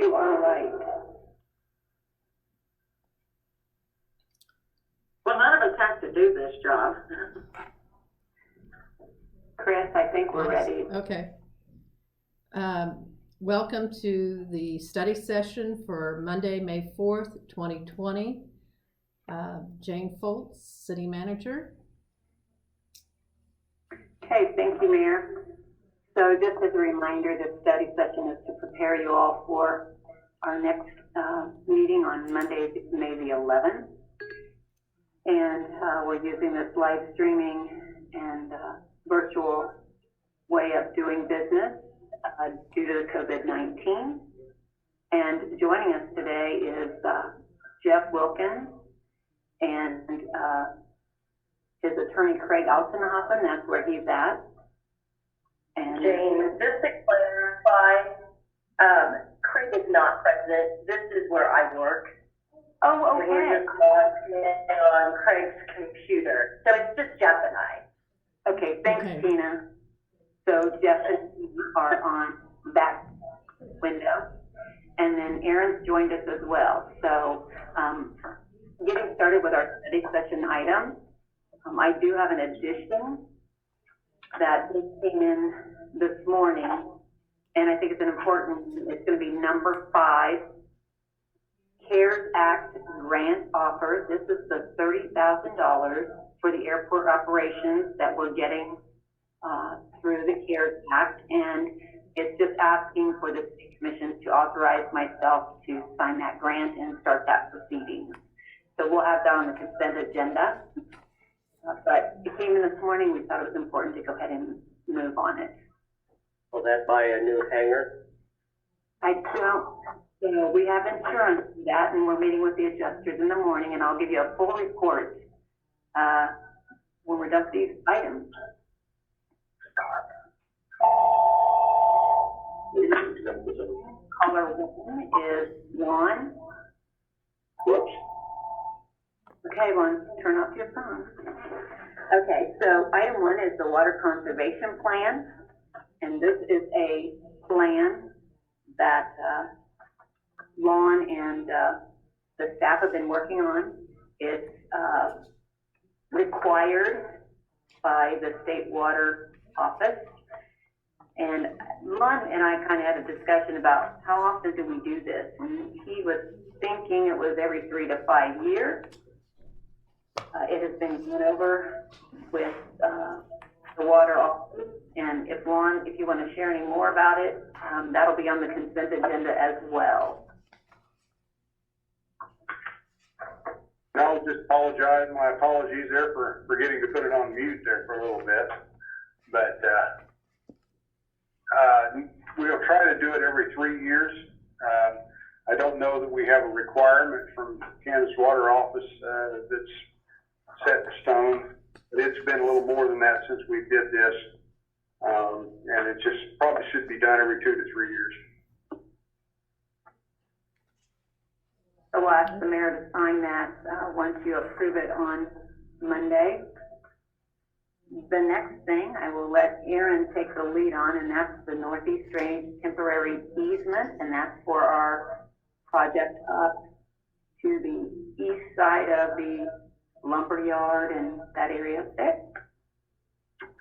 You are right. Well, none of us have to do this job. Chris, I think we're ready. Okay. Welcome to the study session for Monday, May 4th, 2020. Jane Foltz, City Manager. Okay, thank you, Mayor. So just as a reminder, this study session is to prepare you all for our next meeting on Monday, May the 11th. And we're using this live streaming and virtual way of doing business due to the COVID-19. And joining us today is Jeff Wilkins and his attorney Craig Altenhofen. That's where he's at. And Jane, just to clarify, Craig is not president. This is where I work. oh, okay. We're just on Craig's computer. So it's just Jeff and I. Okay, thanks, Okay. Tina. So Jeff and Steve are on that window. And then Aaron's joined us as well. So getting started with our study session item, I do have an addition that just came in this morning, and I think it's it's going to be number 5, CARES Act grant offer. This is the $30,000 for the airport operations that we're getting through the CARES Act, and it's just asking for the State Commission to authorize myself to sign that grant and start that proceeding. So we'll have that on the consent agenda. But it came in this morning, we thought it was important to go ahead and move on it. Will that buy a new hangar? I don't, we have insurance for that, and we're meeting with the adjusters in the morning, and I'll give you a full report when we're done with these items. Caller 1 is Juan. Whoops. Okay, Juan, turn off your phone. Okay, so item 1 is the water conservation plan, and this is a plan that Lon and the staff have been working on. It's required by the State Water Office. And Lon and I kind of had a discussion about how often do we do this, and he was thinking it was every 3 to 5 years. It has been gone over with the water office, and if Lon, if you want to share any more about it, that'll be on the consent agenda as well. I'll just apologize, my apologies there for forgetting to put it on mute there for a little bit. But we'll try to do it every 3 years. I don't know that we have a requirement from Kansas Water Office that's set in stone, but it's been a little more than that since we did this. And it just probably should be done every 2 to 3 years. So we'll ask the mayor to sign that once you approve it on Monday. The next thing, I will let Aaron take the lead on, and that's the Northeast Drainage temporary easement, and that's for our project up to the east side of the lumber yard and that area there.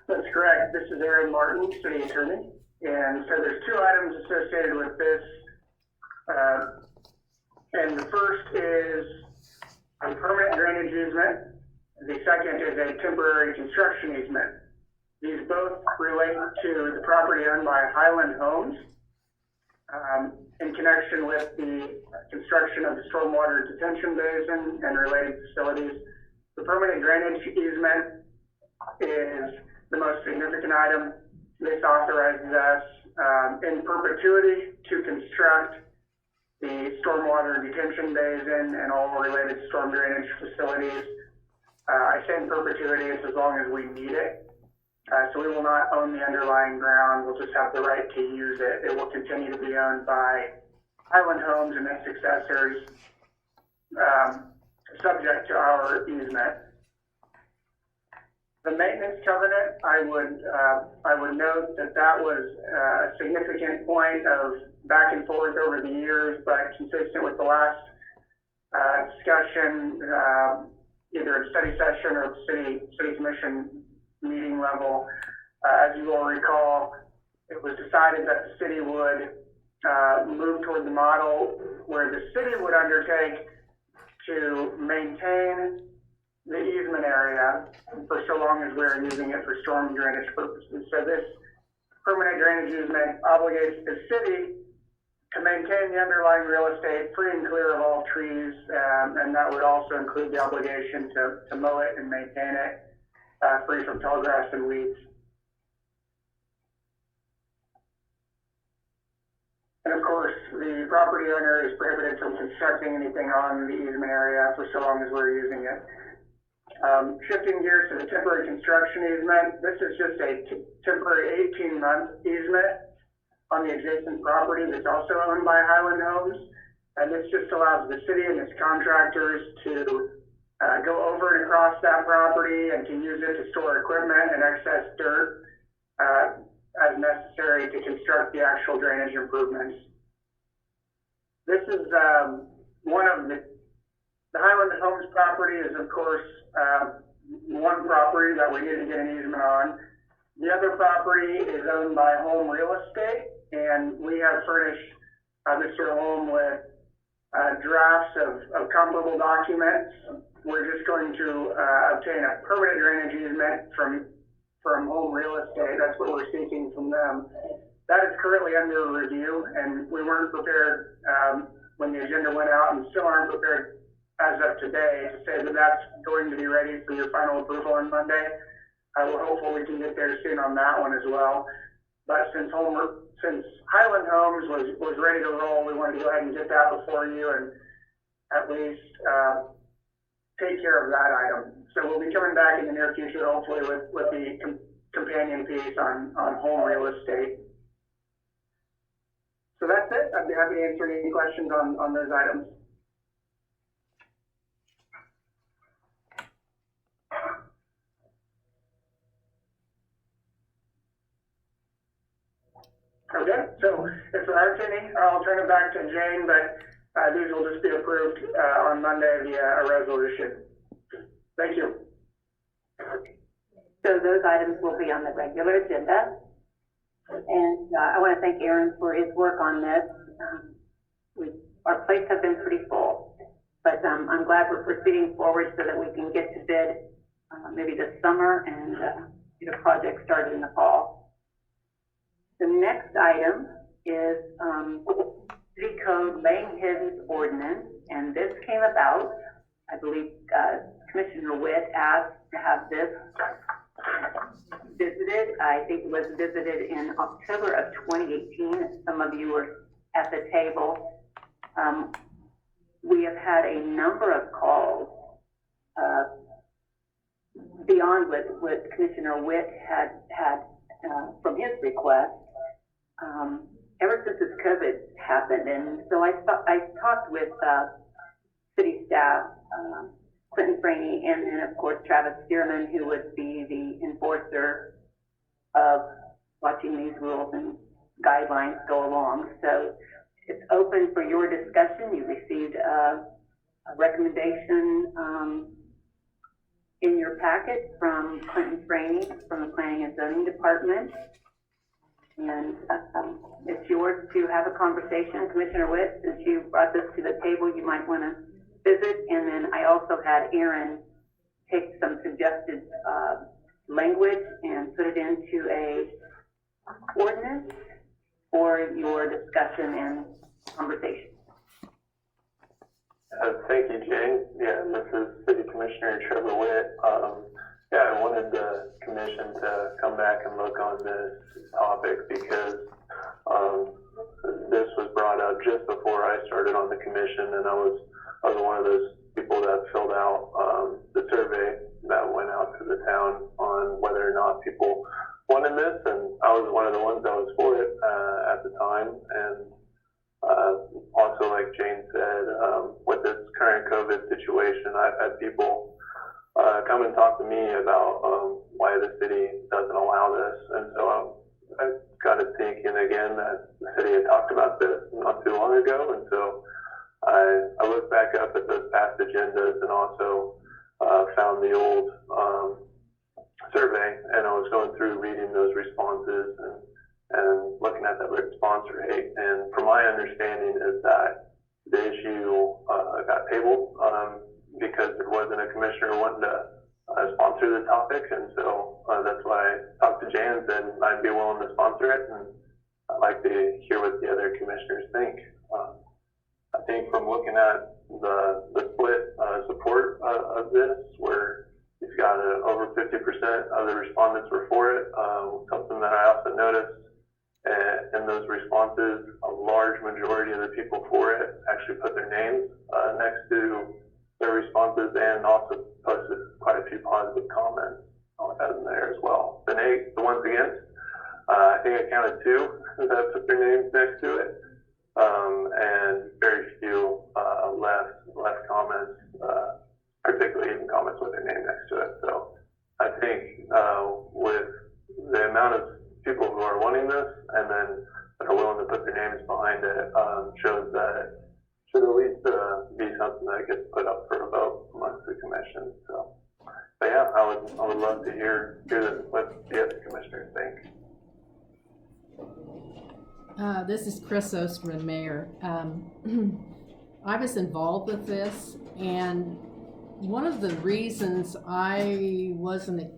That's correct. This is Aaron Martin, City Attorney. And so there's 2 items associated with this. And the first is a permanent drainage easement. The second is a temporary construction easement. These both relate to the property owned by Highland Homes in connection with the construction of the stormwater detention basin and related facilities. The permanent drainage easement is the most significant item. This authorizes us in perpetuity to construct the stormwater detention basin and all related storm drainage facilities. I say in perpetuity, it's as long as we need it. So we will not own the underlying ground. We'll just have the right to use it. It will continue to be owned by Highland Homes and its successors, subject to our easement. The maintenance covenant, I would note that that was a significant point of back and forth over the years, but consistent with the last discussion, either in study session or city commission meeting level. As you will recall, it was decided that the city would move toward the model where the city would undertake to maintain the easement area for so long as we're using it for storm drainage purposes. So this permanent drainage easement obligates the city to maintain the underlying real estate free and clear of all trees, and that would also include the obligation to mow it and maintain it free from tall grass and weeds. And of course, the property owner is prohibited from constructing anything on the easement area for so long as we're using it. Shifting gears to the temporary construction easement, this is just a temporary 18-month easement on the adjacent property that's also owned by Highland Homes. And this just allows the city and its contractors to go over and across that property and to use it to store equipment and excess dirt as necessary to construct the actual drainage improvements. This is one of the Highland Homes property is, of course, one property that we need to get an easement on. The other property is owned by Home Real Estate, and we have furnished Mr. Holm with drafts of comparable documents. We're just going to obtain a permanent drainage easement from Home Real Estate. That's what we're seeking from them. That is currently under review, and we weren't prepared when the agenda went out, and still aren't prepared as of today to say that that's going to be ready for your final approval on Monday. We're hopeful we can get there soon on that one as well. But since Highland Homes was ready to roll, we wanted to go ahead and get that before you and at least take care of that item. So we'll be coming back in the near future, hopefully with the companion piece on Home Real Estate. So that's it. I'd be happy to answer any questions on those items. Okay, so if there aren't any, I'll turn it back to Jane, but these will just be approved on Monday via a resolution. Thank you. So those items will be on the regular agenda. And I want to thank Aaron for his work on this. Our plates have been pretty full, but I'm glad we're proceeding forward so that we can get to bid maybe this summer and get a project started in the fall. The next item is City Code Lane Hidden Ordinance, and this came about, I believe Commissioner Witt asked to have this visited. I think it was visited in October of 2018. Some of you were at the table. We have had a number of calls beyond what Commissioner Witt had from his request. Ever since this COVID happened, and so I talked with city staff, Clinton Franey, and then of course Travis Stearman, who would be the enforcer of watching these rules and guidelines go along. So it's open for your discussion. You received a recommendation in your packet from Clinton Franey from the Planning and Zoning Department. And it's yours to have a conversation. Commissioner Witt, since you brought this to the table, you might want to visit. And then I also had Aaron take some suggested language and put it into a ordinance for your discussion and conversation. Thank you, Jane. Yeah, this is City Commissioner Trevor Witt. I wanted the commission to come back and look on this topic because this was brought up just before I started on the commission, and I was one of those people that filled out the survey that went out to the town on whether or not people wanted this, and I was one of the ones that was for it at the time. And also, like Jane said, with this current COVID situation, I've had people come and talk to me about why the city doesn't allow this. And so I got to thinking again that the city had talked about this not too long ago. And so I looked back up at those past agendas and also found the old survey, and I was going through reading those responses and looking at that response rate. And from my understanding is that the issue got tabled because there wasn't a commissioner wanting to sponsor the topic, and so that's why I talked to Jan and said I'd be willing to sponsor it, and I'd like to hear what the other commissioners think. I think from looking at the split support of this, where you've got over 50% of the respondents were for it, something that I also noticed in those responses, a large majority of the people for it actually put their names next to their responses and also posted quite a few positive comments in there as well. The ones against, I think I counted 2 that put their names next to it, and very few left comments, particularly even comments with their name next to it. So I think with the amount of people who are wanting this and then that are willing to put their names behind it, shows that it should at least be something that gets put up for a vote amongst the commission. So, but yeah, I would love to hear what the other commissioners think. This is Chris Osterman, Mayor. I was involved with this, and one of the reasons I wasn't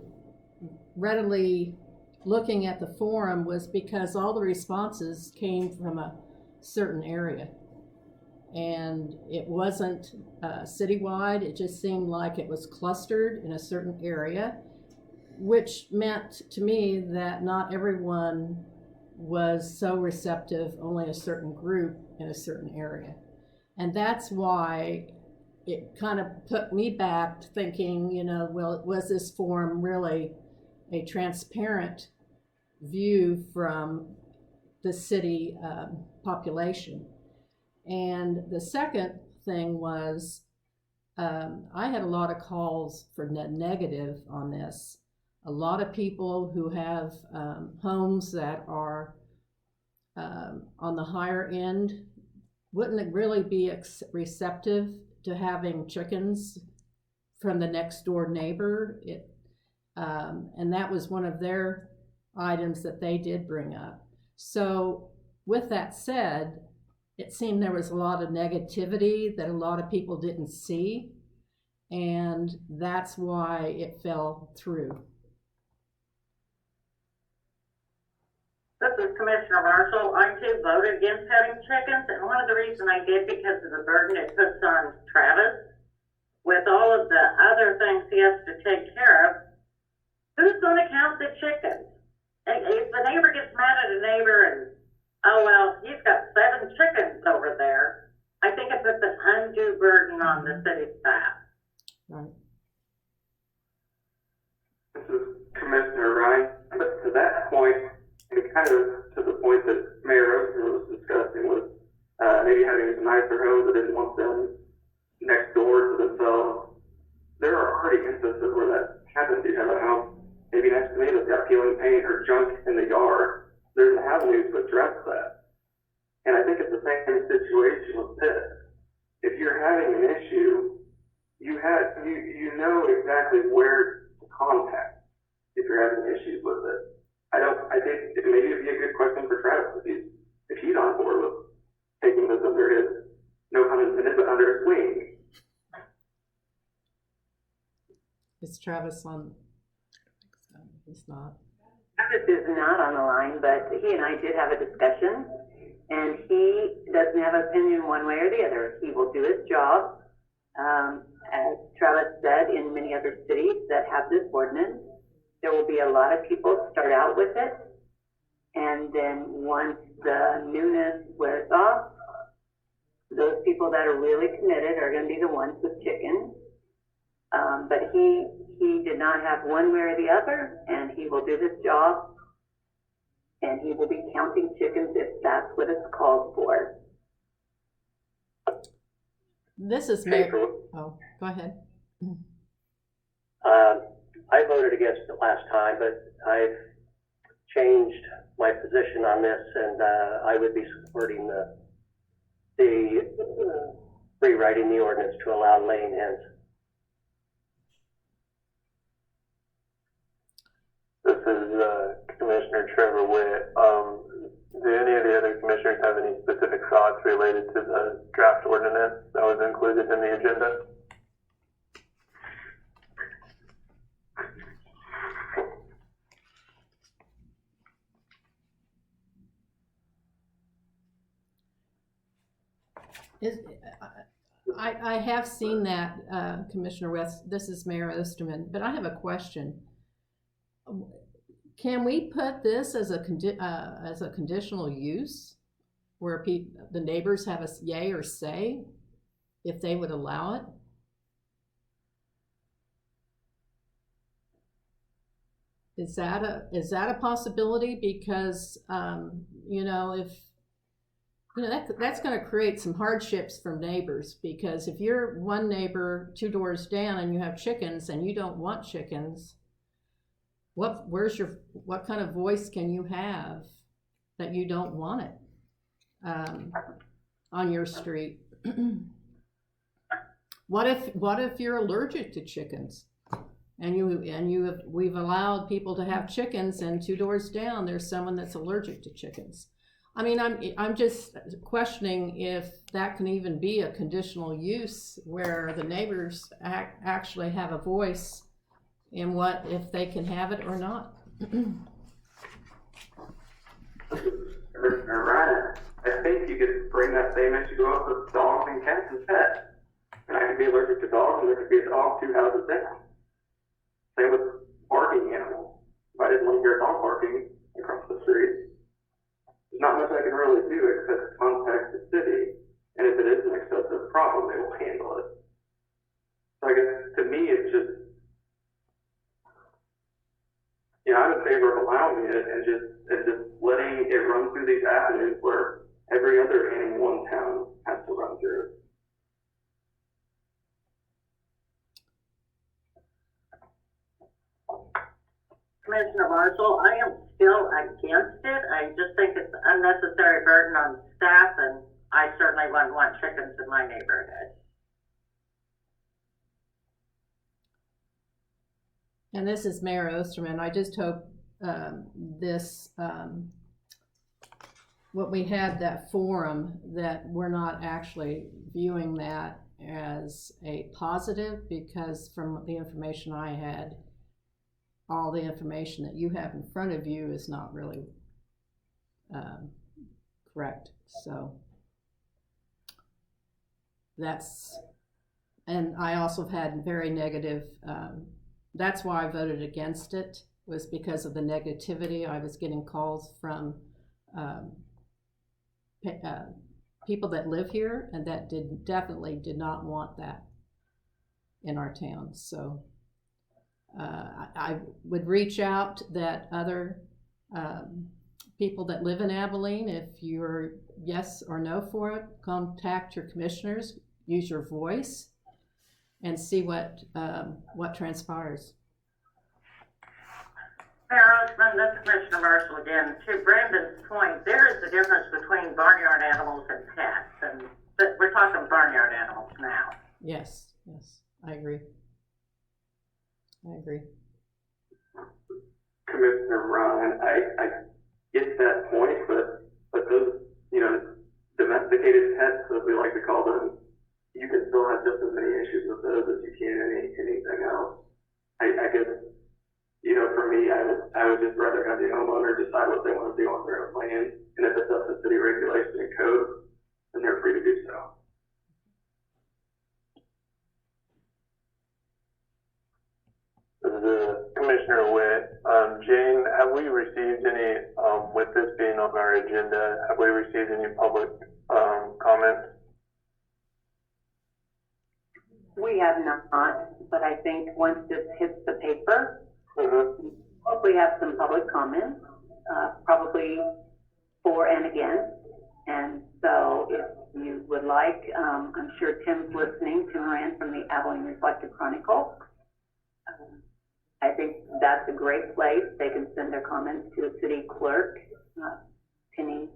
readily looking at the forum was because all the responses came from a certain area. And it wasn't citywide, it just seemed like it was clustered in a certain area, which meant to me that not everyone was so receptive, only a certain group in a certain area. And that's why it kind of put me back thinking, well, was this forum really a transparent view from the city population? And the second thing was, I had a lot of calls for negative on this. A lot of people who have homes that are on the higher end wouldn't really be receptive to having chickens from the next door neighbor. And that was one of their items that they did bring up. So with that said, it seemed there was a lot of negativity that a lot of people didn't see, and that's why it fell through. This is Commissioner Marshall. I too voted against having chickens, and one of the reasons I did because of the burden it puts on Travis with all of the other things he has to take care of. Who's going to count the chickens? If the neighbor gets mad at a neighbor and, oh, well, he's got 7 chickens over there, I think it puts an undue burden on the city staff. Right. This is Commissioner Ryan. But to that point, and kind of to the point that Mayor Oster was discussing, was maybe having nicer homes that didn't want them next door to themselves. There are already instances where that happens. You have a house maybe next to me that's got peeling paint or junk in the yard. There's an avenue to address that. And I think it's the same situation with this. If you're having an issue, you know exactly where to contact if you're having issues with it. I think maybe it'd be a good question for Travis if he's on board with taking this under his, no pun intended, but under his wing. Is Travis on? He's not. Travis is not on the line, but he and I did have a discussion, and he doesn't have an opinion one way or the other. He will do his job. As Travis said, in many other cities that have this ordinance, there will be a lot of people start out with it, and then once the newness wears off, those people that are really committed are going to be the ones with chickens. But he did not have one way or the other, and he will do his job, and he will be counting chickens if that's what it's called for. This is Mayor. Oh, go ahead. I voted against it last time, but I've changed my position on this, and I would be supporting the rewriting the ordinance to allow laying hens. This is Commissioner Trevor Witt. Do any of the other commissioners have any specific thoughts related to the draft ordinance that was included in the agenda? I have seen that, Commissioner West. This is Mayor Osterman, but I have a question. Can we put this as a conditional use, where the neighbors have a yay or say if they would allow it? Is that a possibility? Because that's going to create some hardships for neighbors, because if you're one neighbor 2 doors down and you have chickens and you don't want chickens, what kind of voice can you have that you don't want it on your street? What if you're allergic to chickens and we've allowed people to have chickens, and 2 doors down there's someone that's allergic to chickens? I mean, I'm just questioning if that can even be a conditional use, where the neighbors actually have a voice in what, if they can have it or not. Commissioner Ryan, I think you could bring that same issue up with dogs and cats and pets. And I could be allergic to dogs, and there could be a dog 2 houses down. Same with barking animals. If I didn't want to hear a dog barking across the street, there's not much I can really do except contact the city, and if it is an excessive problem, they will handle it. So I guess, to me, it's just, I'm in favor of allowing it and just letting it run through these avenues where every other animal in town has to run through. Commissioner Marshall, I am still against it. I just think it's an unnecessary burden on staff, and I certainly wouldn't want chickens in my neighborhood. And this is Mayor Osterman. I just hope what we had, that forum, that we're not actually viewing that as a positive, because from the information I had, all the information that you have in front of you is not really correct. So and I also have had very negative, that's why I voted against it, was because of the negativity. I was getting calls from people that live here and that definitely did not want that in our town. So I would reach out that other people that live in Abilene, if you're yes or no for it, contact your commissioners, use your voice, and see what transpires. Mayor Osmond, this is Commissioner Marshall again. To Brandon's point, there is a difference between barnyard animals and pets, but we're talking barnyard animals now. Yes, I agree. Commissioner Ryan, I get that point, but those, domesticated pets, as we like to call them, you can still have just as many issues with those as you can anything else. I guess, for me, I would just rather have the homeowner decide what they want to do on their own land, and if it's up to city regulation and code, then they're free to do so. Commissioner Witt, Jane, have we received any, with this being on our agenda, have we received any public comments? We have not, but I think once this hits the paper, Mm-hmm. hopefully have some public comments, probably for and against. And so if you would like, I'm sure Tim's listening, Tim Moran from the Abilene Reflective Chronicle. I think that's a great place. They can send their comments to the city clerk, Penny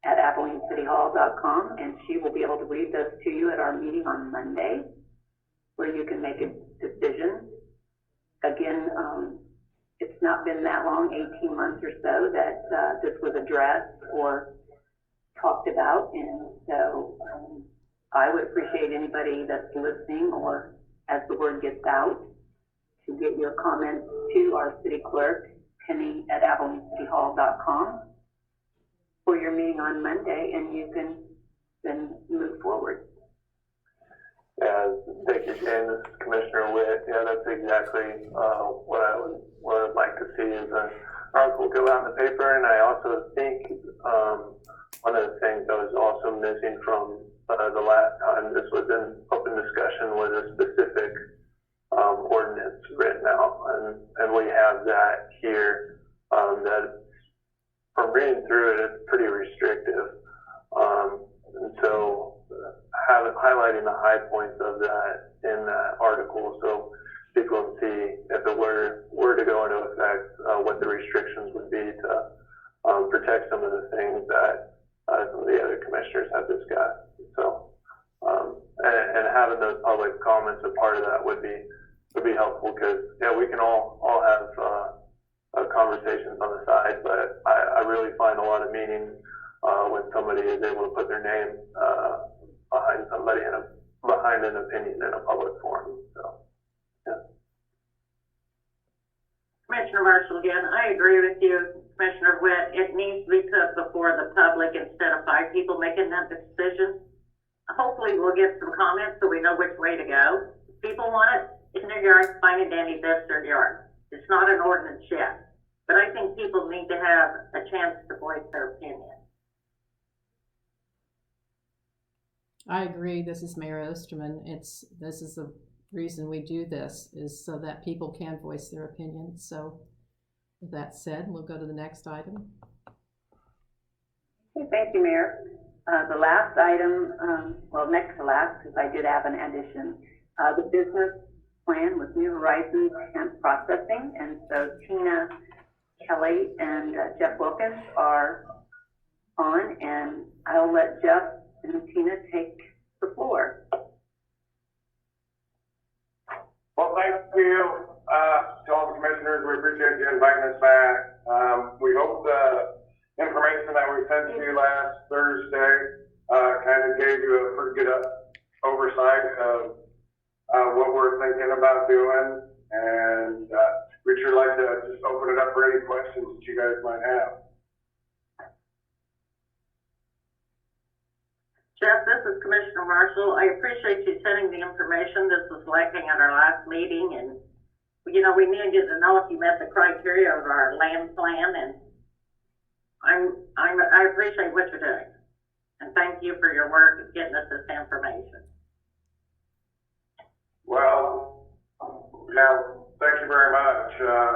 at AbileneCityHall.com, and she will be able to read those to you at our meeting on Monday, where you can make a decision. Again, it's not been that long, 18 months or so, that this was addressed or talked about, and so I would appreciate anybody that's listening, or as the word gets out, to get your comments to our city clerk, Penny at AbileneCityHall.com, for your meeting on Monday, and you can then move forward. Yeah, thank you, Jane. This is Commissioner Witt. Yeah, that's exactly what I'd like to see is an article go out in the paper. And I also think one of the things that was also missing from the last time this was in open discussion was a specific ordinance written out, and we have that here. That from reading through it, it's pretty restrictive, and so highlighting the high points of that in that article, so people can see if it were to go into effect, what the restrictions would be to protect some of the things that some of the other commissioners have discussed. So, and having those public comments a part of that would be helpful, because yeah, we can all have conversations on the side, but I really find a lot of meaning when somebody is able to put their name behind somebody behind an opinion in a public forum. So, yeah. Commissioner Marshall again, I agree with you, Commissioner Witt. It needs to be put before the public instead of 5 people making that decision. Hopefully we'll get some comments so we know which way to go. If people want it in their yard, fine and dandy, that's their yard. It's not an ordinance yet. But I think people need to have a chance to voice their opinion. I agree. This is Mayor Osterman. This is the reason we do this, is so that people can voice their opinions. So with that said, we'll go to the next item. Okay, thank you, Mayor. The last item, well, next to last, because I did have an addition, the business plan with New Horizons Hemp Processing, and so Tina Kelly and Jeff Wilkins are on, and I'll let Jeff and Tina take the floor. Well, thank you to all the commissioners. We appreciate you inviting us back. We hope the information that we sent to you last Thursday kind of gave you a pretty good oversight of what we're thinking about doing, and we'd sure like to just open it up for any questions that you guys might have. Jeff, this is Commissioner Marshall. I appreciate you sending the information. This was lacking at our last meeting, and we needed to know if you met the criteria of our land plan, and I appreciate what you're doing. And thank you for your work in getting us this information. Well, yeah, thank you very much.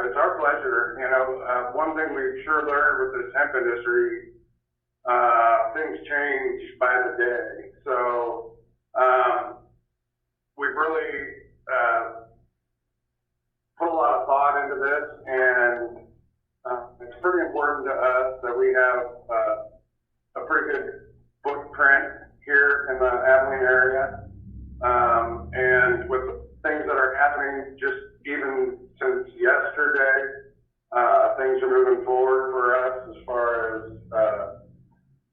It's our pleasure. One thing we've sure learned with this hemp industry, things change by the day. So, we've really, put a lot of thought into this, and, it's pretty important to us that we have, a pretty good footprint here in the Abilene area. And with the things that are happening just even since yesterday, things are moving forward for us as far as,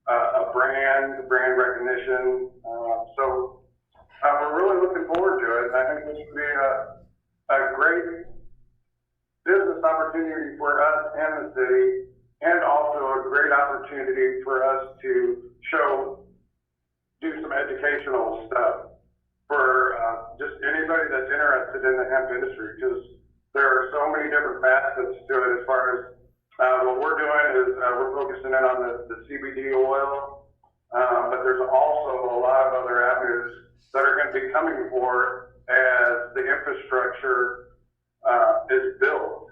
a brand recognition. So we're really looking forward to it. I think this would be a great business opportunity for us and the city, and also a great opportunity for us to do some educational stuff for just anybody that's interested in the hemp industry, because there are so many different facets to it. As far as what we're doing is we're focusing in on the CBD oil, but there's also a lot of other avenues that are going to be coming forward as the infrastructure is built.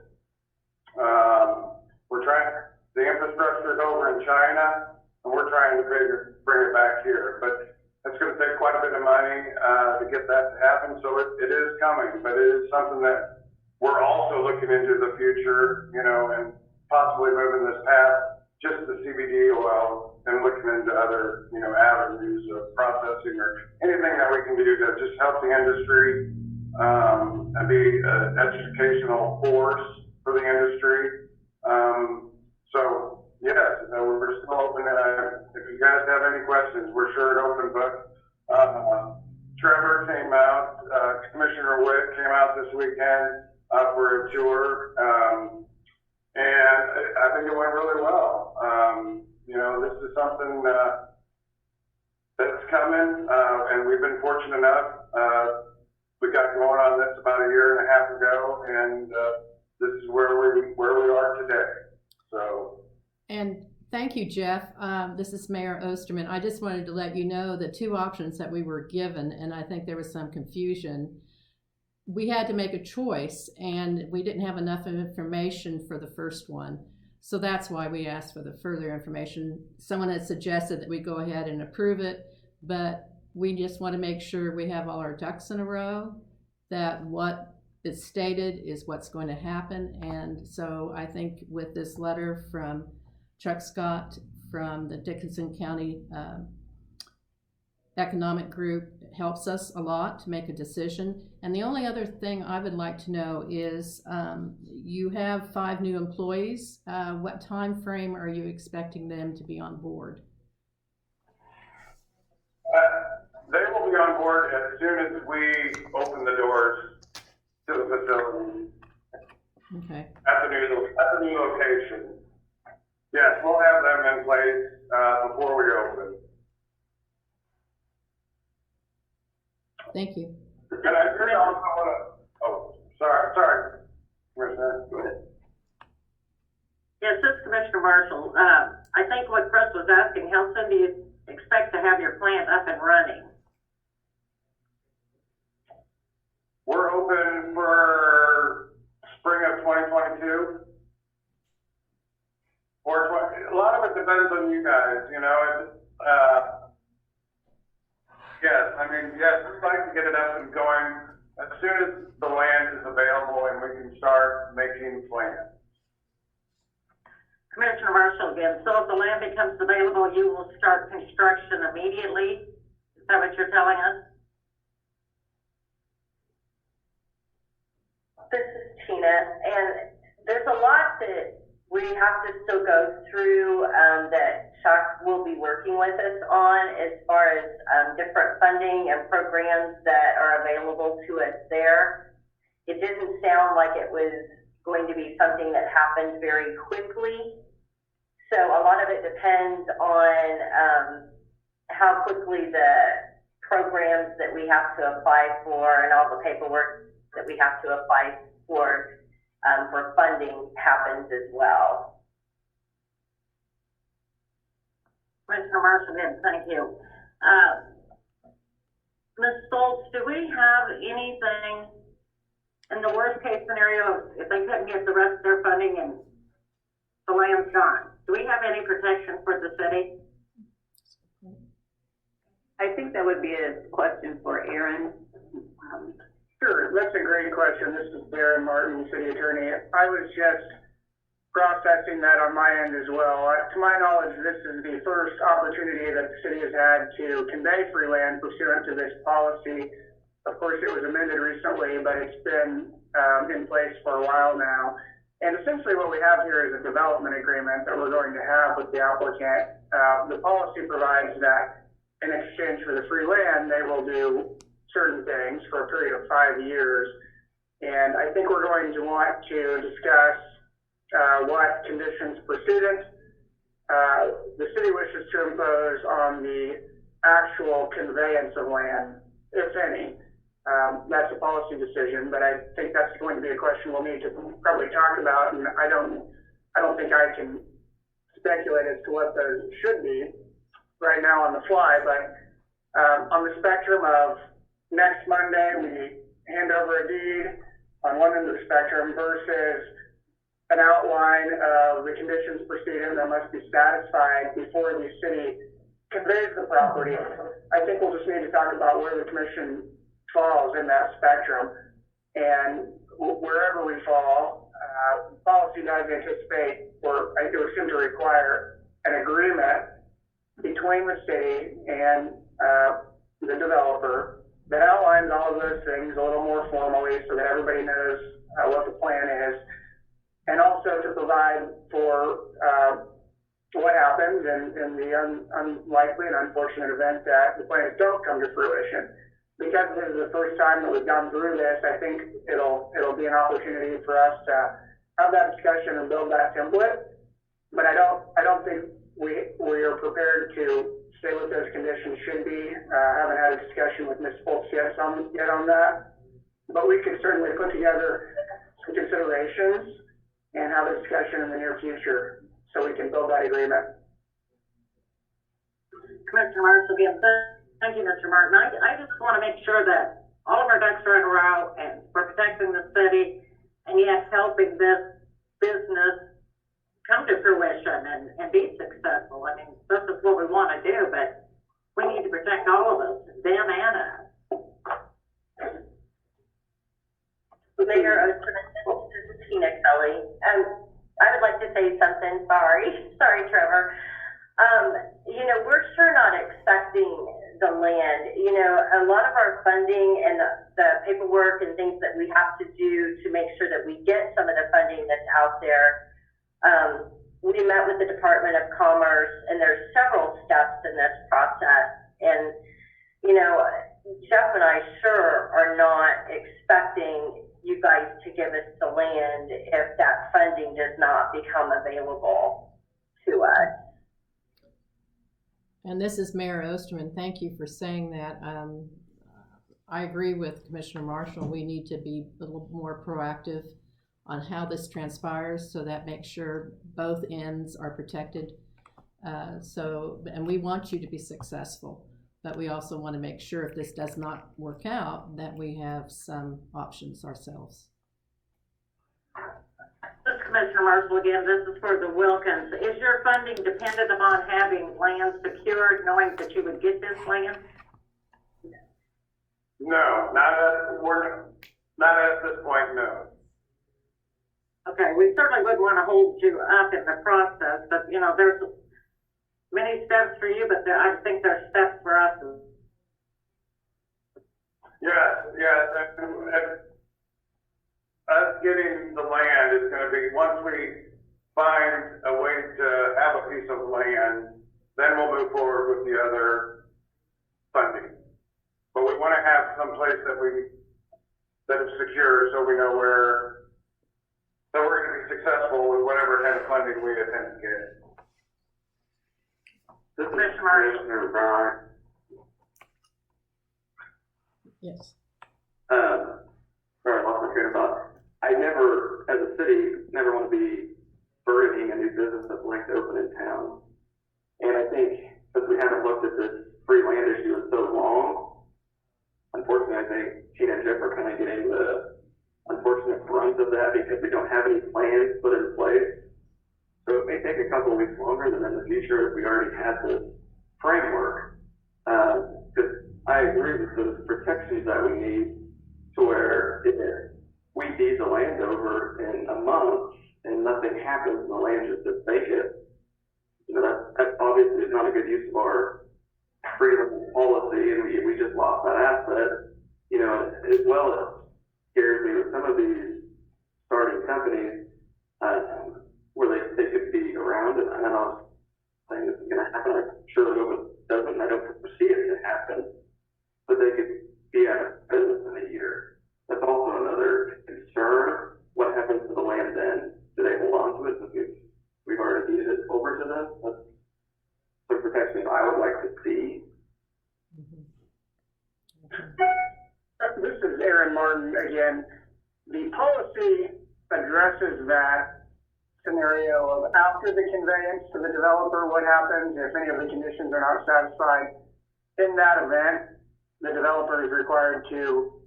The infrastructure is over in China, and we're trying to bring it back here. But it's going to take quite a bit of money to get that to happen, so it is coming, but it is something that we're also looking into the future, you know, and possibly moving this past just the CBD oil and looking into other, you know, avenues of processing or anything that we can do to just help the industry, and be an educational force for the industry. So yes, we're still open. If you guys have any questions, we're sure an open book. Trevor came out, Commissioner Witt came out this weekend for a tour, and I think it went really well. You know, this is something that's coming, and we've been fortunate enough. We got going on this about a year and a half ago, and this is where we are today. So. And thank you, Jeff. This is Mayor Osterman. I just wanted to let you know the two options that we were given, and I think there was some confusion. We had to make a choice, and we didn't have enough information for the first one. So that's why we asked for the further information. Someone had suggested that we go ahead and approve it, but we just want to make sure we have all our ducks in a row, that what is stated is what's going to happen. And so I think with this letter from Chuck Scott from the Dickinson County Economic Group helps us a lot to make a decision. And the only other thing I would like to know is you have 5 new employees. What time frame are you expecting them to be on board? They will be on board as soon as we open the doors to the facility. Okay. At the new location. Yes, we'll have them in place before we open. Thank you. And I just also want to, sorry, Commissioner, go ahead. Yes, this is Commissioner Marshall. I think what Chris was asking, how soon do you expect to have your plant up and running? We're open for spring of 2022. A lot of it depends on you guys, you know. Yes, we'd like to get it up and going as soon as the land is available and we can start making plans. Commissioner Marshall again. So if the land becomes available, you will start construction immediately? Is that what you're telling us? This is Tina, and there's a lot that we have to still go through that Chuck will be working with us on as far as different funding and programs that are available to us there. It didn't sound like it was going to be something that happened very quickly. So a lot of it depends on how quickly the programs that we have to apply for and all the paperwork that we have to apply for funding happens as well. Commissioner Marshall again, thank you. Ms. Stoltz, do we have anything in the worst case scenario if they couldn't get the rest of their funding and the land's gone? Do we have any protection for the city? I think that would be a question for Aaron. Sure, that's a great question. This is Darren Martin, City Attorney. I was just processing that on my end as well. To my knowledge, this is the first opportunity that the city has had to convey free land pursuant to this policy. Of course, it was amended recently, but it's been in place for a while now. And essentially what we have here is a development agreement that we're going to have with the applicant. The policy provides that in exchange for the free land, they will do certain things for a period of 5 years. And I think we're going to want to discuss what conditions precedent the city wishes to impose on the actual conveyance of land, if any. That's a policy decision, but I think that's going to be a question we'll need to probably talk about, and I don't think I can speculate as to what those should be right now on the fly, but on the spectrum of next Monday, we hand over a deed on one end of the spectrum versus an outline of the conditions precedent that must be satisfied before the city conveys the property. I think we'll just need to talk about where the commission falls in that spectrum. And wherever we fall, policy does anticipate, or it would seem to require an agreement between the city and the developer that outlines all of those things a little more formally so that everybody knows what the plan is, and also to provide for what happens in the unlikely and unfortunate event that the plans don't come to fruition. Because this is the first time that we've gone through this, I think it'll be an opportunity for us to have that discussion and build that template. But I don't think we are prepared to say what those conditions should be. Haven't had a discussion with Ms. Foltz yet on that. But we could certainly put together some considerations and have a discussion in the near future so we can build that agreement. Commissioner Marshall, again, thank you, Mr. Martin. I just want to make sure that all of our ducks are in a row and we're protecting the city and yet helping this business come to fruition and be successful. I mean, this is what we want to do, but we need to protect all of us, them and us. Mayor Osterman, this is Tina Kelly. I would like to say something. Sorry, Trevor. We're sure not expecting the land. A lot of our funding and the paperwork and things that we have to do to make sure that we get some of the funding that's out there. We met with the Department of Commerce, and there's several steps in this process. And, Jeff and I sure are not expecting you guys to give us the land if that funding does not become available to us. And this is Mayor Osterman. Thank you for saying that. I agree with Commissioner Marshall. We need to be a little more proactive on how this transpires so that makes sure both ends are protected. And we want you to be successful, but we also want to make sure if this does not work out that we have some options ourselves. This is Commissioner Marshall again. This is for the Wilkins. Is your funding dependent upon having land secured, knowing that you would get this land? No, not at this point, no. Okay, we certainly wouldn't want to hold you up in the process, but there's many steps for you, but I think there's steps for us. Yes, and us getting the land is going to be, once we find a way to have a piece of land, then we'll move forward with the other funding. But we want to have some place that is secure so we know that we're going to be successful with whatever kind of funding we intend to get. This is Commissioner Brown. Yes. Sorry, I lost my train of thought. I never, as a city, never want to be burdening a new business that's linked to open in town. And I think, because we haven't looked at this free land issue in so long, unfortunately, I think Tina and Jeff are kind of getting the unfortunate brunt of that because we don't have any plans put in place. So it may take a couple of weeks longer than in the future if we already had this framework. Because I agree with those protections that we need to where if we deed the land over in a month and nothing happens and the land just sits vacant, that obviously is not a good use of our freedom policy, and we just lost that asset, as well as scares me with some of these starting companies, where they could be around, and I'm not saying this is going to happen. I'm sure it doesn't, and I don't foresee it to happen, but they could be out of business in a year. That's also another concern. What happens to the land then? Do they hold on to it since we've already deeded it over to them? That's some protection I would like to see. This is Aaron Martin again. The policy addresses that scenario of after the conveyance to the developer, what happens if any of the conditions are not satisfied. In that event, the developer is required to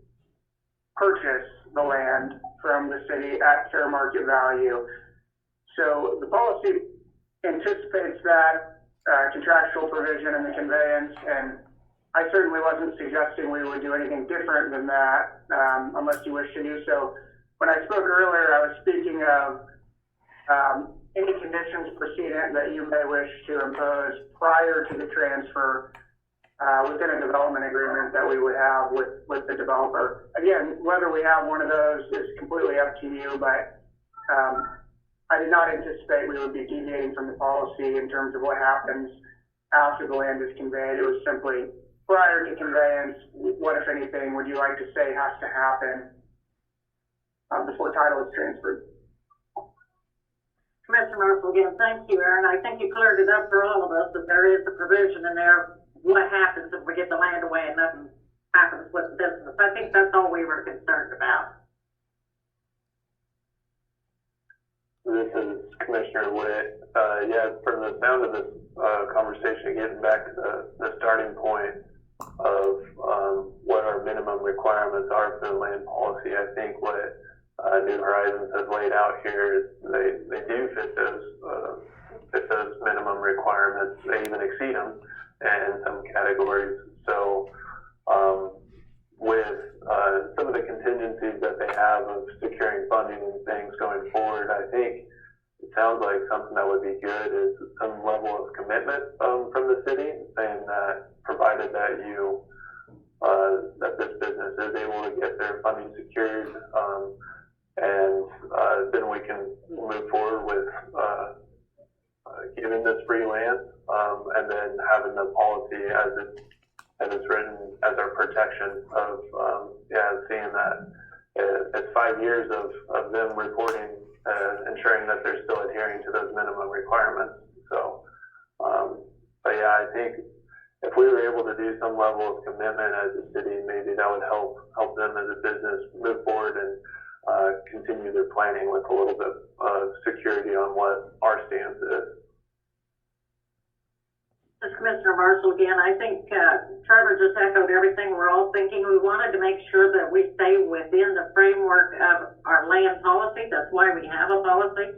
purchase the land from the city at fair market value. So the policy anticipates that contractual provision in the conveyance, and I certainly wasn't suggesting we would do anything different than that, unless you wish to do so. when I spoke earlier, I was speaking of any conditions precedent that you may wish to impose prior to the transfer within a development agreement that we would have with the developer. Again, whether we have one of those is completely up to you, but I did not anticipate we would be deviating from the policy in terms of what happens after the land is conveyed. It was simply prior to conveyance, what, if anything, would you like to say has to happen before title is transferred? Commissioner Marshall, again, thank you, Aaron. I think you cleared it up for all of us, that there is a provision in there, what happens if we get the land away and nothing happens with the business. I think that's all we were concerned about. This is Commissioner Witt. Yeah, from the sound of this conversation, getting back to the starting point of what our minimum requirements are for the land policy, I think what New Horizons has laid out here is they do fit those minimum requirements. They even exceed them in some categories. So with some of the contingencies that they have of securing funding and things going forward, I think it sounds like something that would be good is some level of commitment from the city, saying that provided that that this business is able to get their funding secured, and then we can move forward with giving this free land, and then having the policy as it's written as our protection of seeing that it's 5 years of them reporting, ensuring that they're still adhering to those minimum requirements. So, but yeah, I think if we were able to do some level of commitment as a city, maybe that would help them as a business move forward and continue their planning with a little bit of security on what our stance is. This is Commissioner Marshall again. I think Trevor just echoed everything we're all thinking. We wanted to make sure that we stay within the framework of our land policy. That's why we have a policy.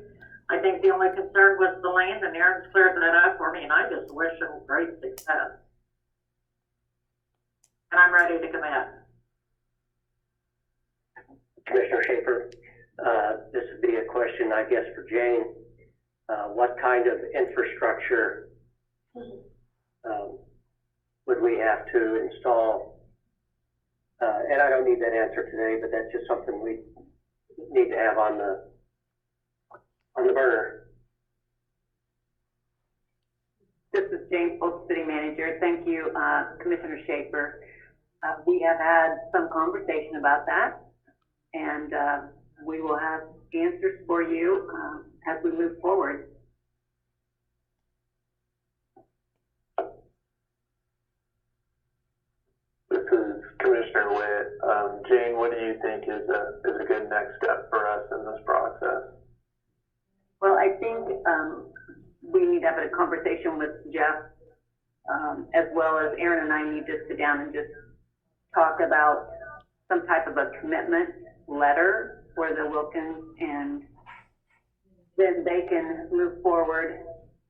I think the only concern was the land, and Aaron's cleared that up for me, and I just wish him great success. And I'm ready to commit. Commissioner Schaefer, this would be a question, I guess, for Jane. What kind of infrastructure would we have to install? And I don't need that answer today, but that's just something we need to have on the burner. This is Jane Foltz, City Manager. Thank you, Commissioner Schaefer. We have had some conversation about that, and we will have answers for you as we move forward. This is Commissioner Witt. Jane, what do you think is a good next step for us in this process? Well, I think we need to have a conversation with Jeff, as well as Aaron and I need to sit down and just talk about some type of a commitment letter for the Wilkins, and then they can move forward.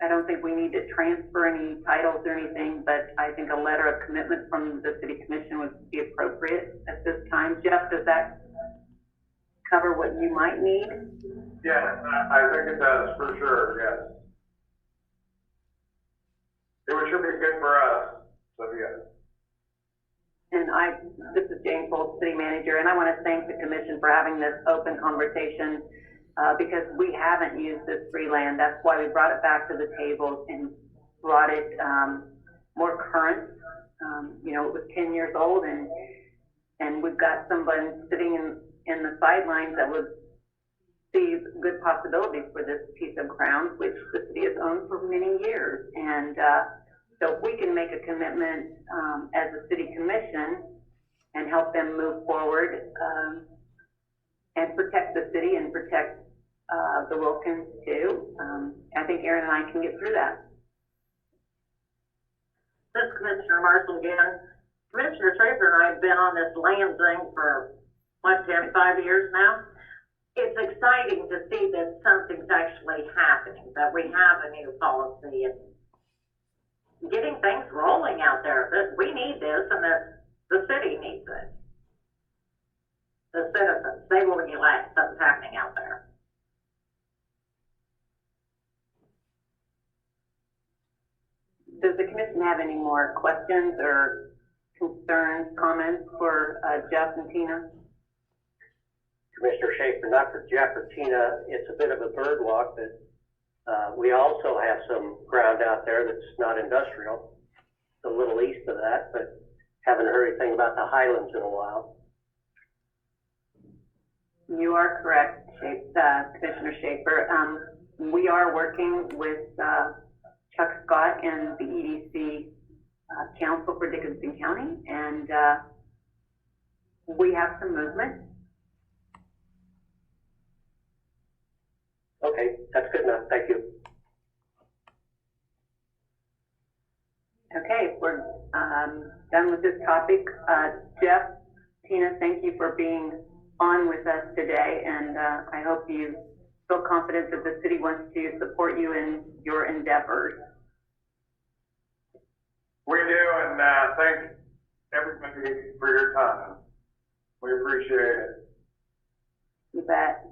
I don't think we need to transfer any titles or anything, but I think a letter of commitment from the City Commission would be appropriate at this time. Jeff, does that cover what you might need? Yeah, I think it does, for sure, yes. It should be good for us, so yes. And this is Jane Foltz, City Manager, and I want to thank the Commission for having this open conversation, because we haven't used this free land. That's why we brought it back to the table and brought it more current. It was 10 years old, and we've got someone sitting in the sidelines that would see good possibilities for this piece of ground, which the city has owned for many years. And so if we can make a commitment as a City Commission and help them move forward and protect the city and protect the Wilkins too, I think Aaron and I can get through that. This is Commissioner Marshall again. Commissioner Schaefer and I have been on this land thing for, 10, 5 years now. It's exciting to see that something's actually happening, that we have a new policy and getting things rolling out there. That we need this, and that the city needs it. The citizens, they will relax. any more questions or concerns, comments for Jeff and Tina? Commissioner Schaefer, not for Jeff or Tina, it's a bit of a bird walk, but we also have some ground out there that's not industrial. It's a little east of that, but haven't heard anything about the Highlands in a while. You are correct, Commissioner Schaefer. We are working with Chuck Scott and the EDC Council for Dickinson County, and we have some movement. Okay, that's good enough. Thank you. Okay, we're done with this topic. Jeff, Tina, thank you for being on with us today, and I hope you feel confident that the city wants to support you in your endeavors. We do, and thank everybody for your time. We appreciate it. You bet.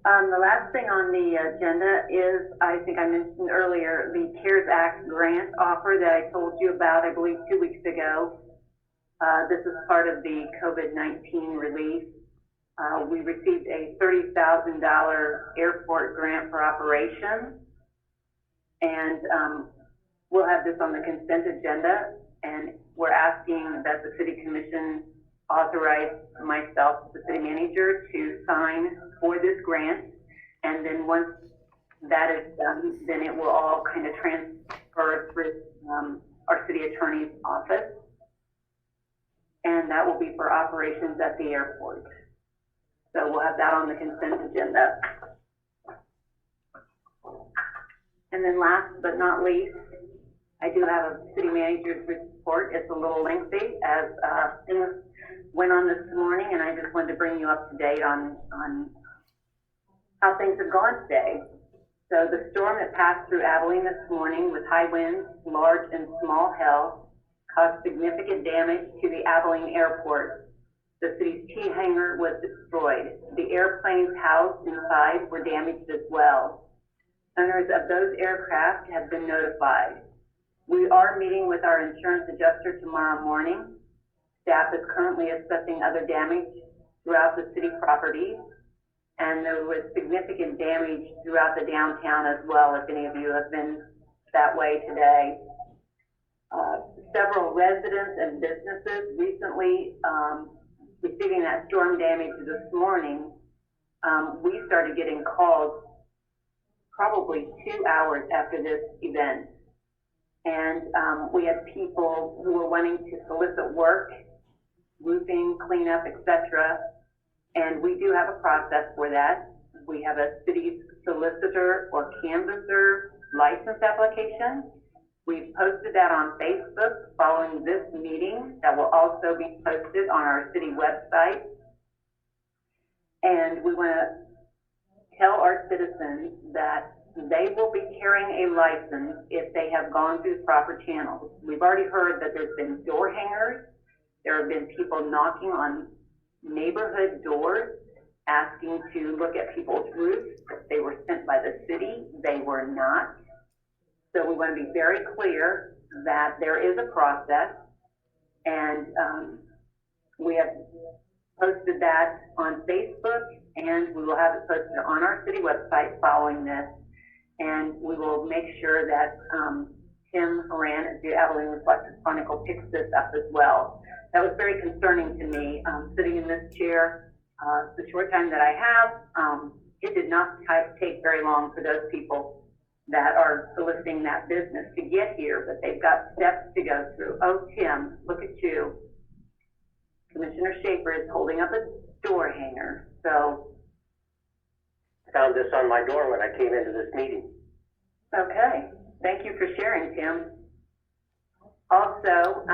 The last thing on the agenda is, I think I mentioned earlier, the CARES Act grant offer that I told you about, I believe, 2 weeks ago. This is part of the COVID-19 relief. We received a $30,000 airport grant for operations, and we'll have this on the consent agenda, and we're asking that the city commission authorize myself, the city manager, to sign for this grant, and then once that is done, then it will all kind of transfer through our city attorney's office, and that will be for operations at the airport. So we'll have that on the consent agenda. And then last but not least, I do have a city manager's report. It's a little lengthy as things went on this morning, and I just wanted to bring you up to date on how things have gone today. So the storm that passed through Abilene this morning with high winds, large and small hail, caused significant damage to the Abilene airport. The city's T hangar was destroyed. The airplanes housed inside were damaged as well. Owners of those aircraft have been notified. We are meeting with our insurance adjuster tomorrow morning. Staff is currently assessing other damage throughout the city properties, and there was significant damage throughout the downtown as well, if any of you have been that way today. Several residents and businesses recently receiving that storm damage this morning. We started getting calls probably 2 hours after this event. And we had people who were wanting to solicit work, roofing, cleanup, etc. And we do have a process for that. We have a city's solicitor or canvasser license application. We've posted that on Facebook following this meeting. That will also be posted on our city website. And we want to tell our citizens that they will be carrying a license if they have gone through the proper channels. We've already heard that there's been door hangers. There have been people knocking on neighborhood doors, asking to look at people's roofs. They were sent by the city. They were not. So we want to be very clear that there is a process, and we have posted that on Facebook, and we will have it posted on our city website following this. And we will make sure that Tim Horan at the Abilene Reflective Chronicle picks this up as well. That was very concerning to me, sitting in this chair. The short time that I have, it did not take very long for those people that are soliciting that business to get here, but they've got steps to go through. Oh, Tim, look at you. Commissioner Schaefer is holding up a door hanger, so. Found this on my door when I came into this meeting. Okay, thank you for sharing, Tim. Also,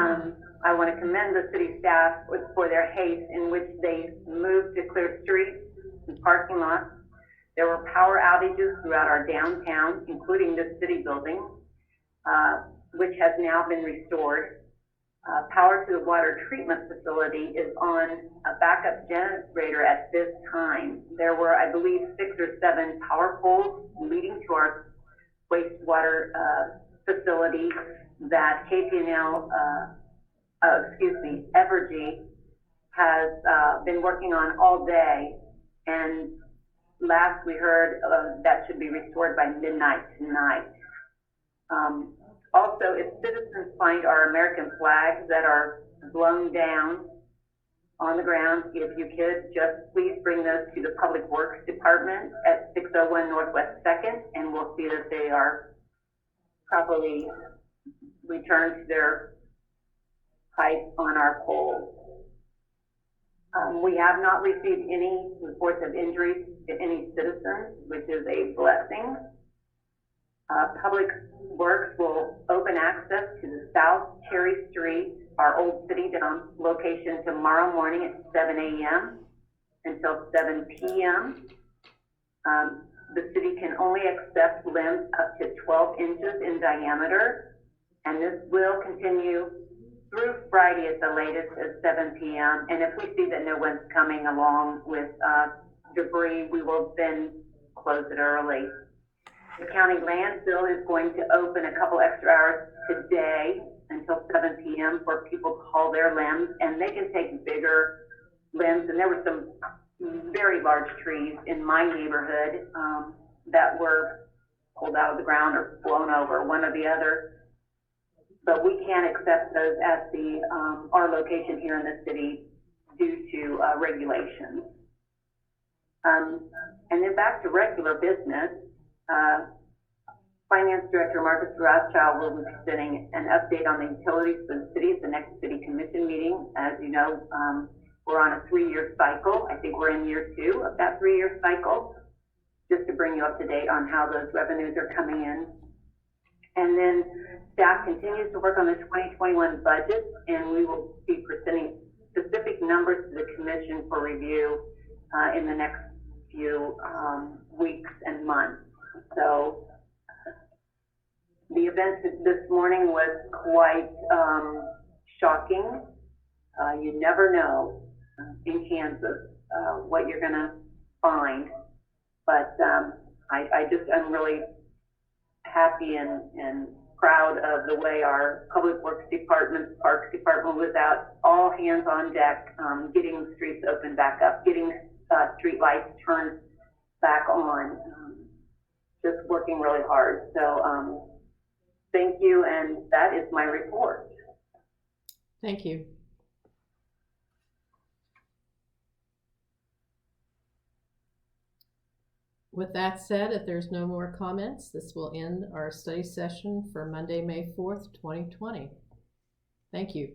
I want to commend the city staff for their haste in which they moved to clear streets and parking lots. There were power outages throughout our downtown, including the city building, which has now been restored. Power to the water treatment facility is on a backup generator at this time. There were, I believe, 6 or 7 power poles leading to our wastewater facility that Evergy has been working on all day, and last we heard that should be restored by midnight tonight. Also, if citizens find our American flags that are blown down on the ground, if you could, just please bring those to the Public Works Department at 601 Northwest 2nd, and we'll see that they are properly returned to their height on our poles. We have not received any reports of injuries to any citizens, which is a blessing. Public Works will open access to the South Cherry Street, our old city down location, tomorrow morning at 7 a.m. until 7 p.m. The city can only accept limbs up to 12 inches in diameter, and this will continue through Friday at the latest at 7 p.m. And if we see that no one's coming along with debris, we will then close it early. The county landfill is going to open a couple extra hours today until 7 p.m. for people to haul their limbs, and they can take bigger limbs. And there were some very large trees in my neighborhood that were pulled out of the ground or blown over, one or the other. But we can't accept those at our location here in the city due to regulations. And then back to regular business. Finance Director Marcus Rothschild will be presenting an update on the utilities for the city at the next city commission meeting. As you know, we're on a 3-year cycle. I think we're in year 2 of that 3-year cycle, just to bring you up to date on how those revenues are coming in. And then staff continues to work on the 2021 budget, and we will be presenting specific numbers to the commission for review in the next few weeks and months. So the event this morning was quite shocking. You never know in Kansas what you're going to find, but I'm really happy and proud of the way our Public Works Department, Parks Department was out, all hands on deck, getting streets opened back up, getting street lights turned back on, just working really hard. So thank you, and that is my report. Thank you. With that said, if there's no more comments, this will end our study session for Monday, May 4th, 2020. Thank you.